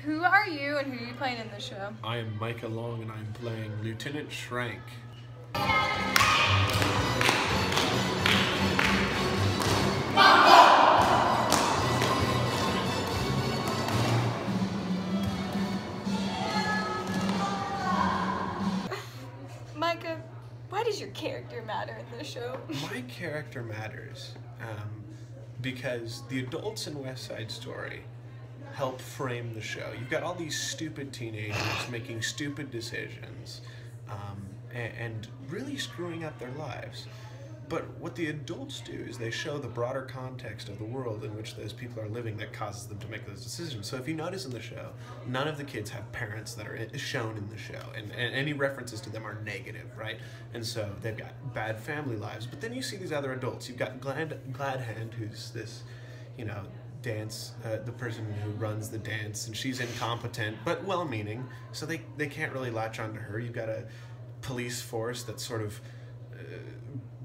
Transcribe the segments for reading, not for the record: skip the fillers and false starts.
Who are you and who are you playing in this show? I am Micah Long and I'm playing Lieutenant Shrank. Micah, why does your character matter in this show? My character matters because the adults in West Side Story help frame the show. You've got all these stupid teenagers making stupid decisions and really screwing up their lives. But what the adults do is they show the broader context of the world in which those people are living that causes them to make those decisions. So if you notice in the show, none of the kids have parents that are shown in the show, and any references to them are negative, right? And so they've got bad family lives. But then you see these other adults. You've got Gladhand, who's this, you know, dance, the person who runs the dance, and she's incompetent but well-meaning, so they can't really latch onto her. You've got a police force that's sort of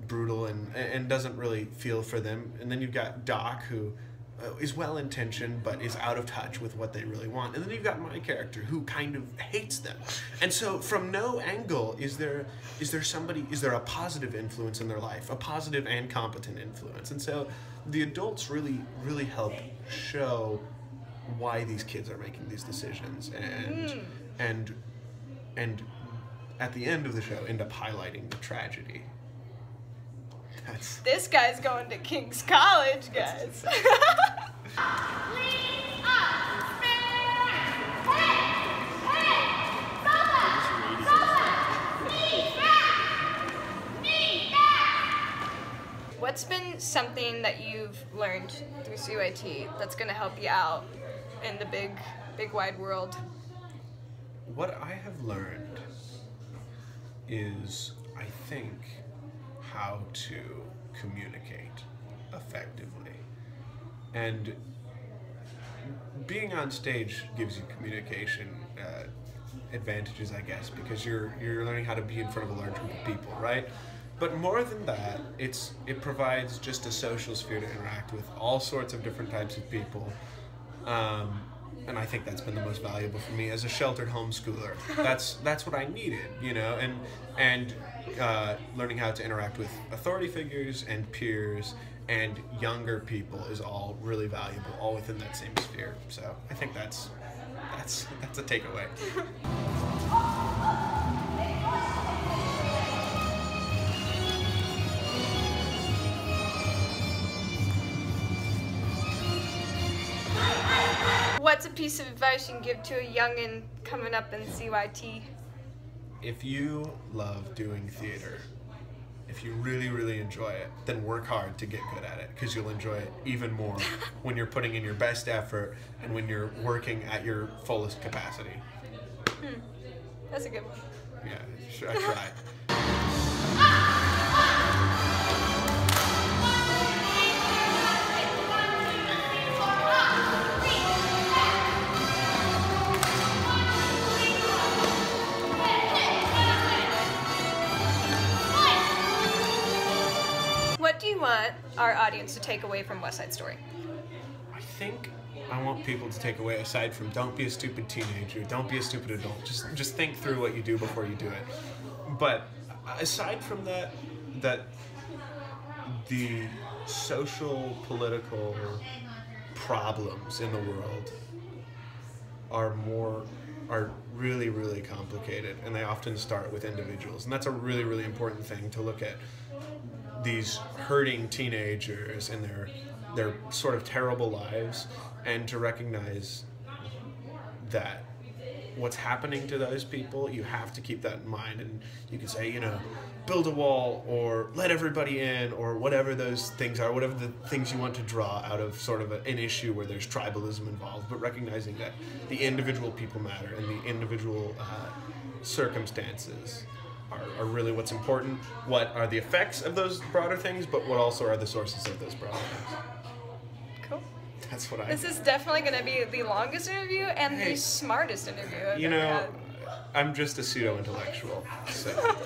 brutal and doesn't really feel for them, and then you've got Doc, who is well-intentioned but is out of touch with what they really want, and then you've got my character who kind of hates them. And so from no angle is there a positive influence in their life, a positive and competent influence. And so the adults really help show why these kids are making these decisions, and at the end of the show end up highlighting the tragedy. This guy's going to King's College, guys. What's been something that you've learned through CYT that's going to help you out in the big wide world? What I have learned is, I think, how to communicate effectively. And being on stage gives you communication advantages, I guess, because you're learning how to be in front of a large group of people, right? But more than that, it provides just a social sphere to interact with all sorts of different types of people. And I think that's been the most valuable for me as a sheltered homeschooler. That's what I needed, you know, and learning how to interact with authority figures and peers and younger people is all really valuable, all within that same sphere. So I think that's a takeaway. What's a piece of advice you can give to a youngin' coming up in CYT? If you love doing theater, if you really enjoy it, then work hard to get good at it, because you'll enjoy it even more when you're putting in your best effort and when you're working at your fullest capacity. That's a good one. Yeah, sure, I try. What do you want our audience to take away from West Side Story? I think I want people to take away, aside from don't be a stupid teenager, don't be a stupid adult, just think through what you do before you do it. But aside from that the social, political problems in the world are really complicated, and they often start with individuals, and that's a really important thing to look at. These hurting teenagers and their sort of terrible lives, and to recognize that what's happening to those people, you have to keep that in mind. And you can say, you know, build a wall or let everybody in, or whatever those things are, whatever the things you want to draw out of sort of an issue where there's tribalism involved, but recognizing that the individual people matter and the individual circumstances are really what's important. What are the effects of those broader things, but what also are the sources of those broader things. Cool. That's what I This is definitely going to be the longest interview and the smartest interview I've ever had. I'm just a pseudo-intellectual, so...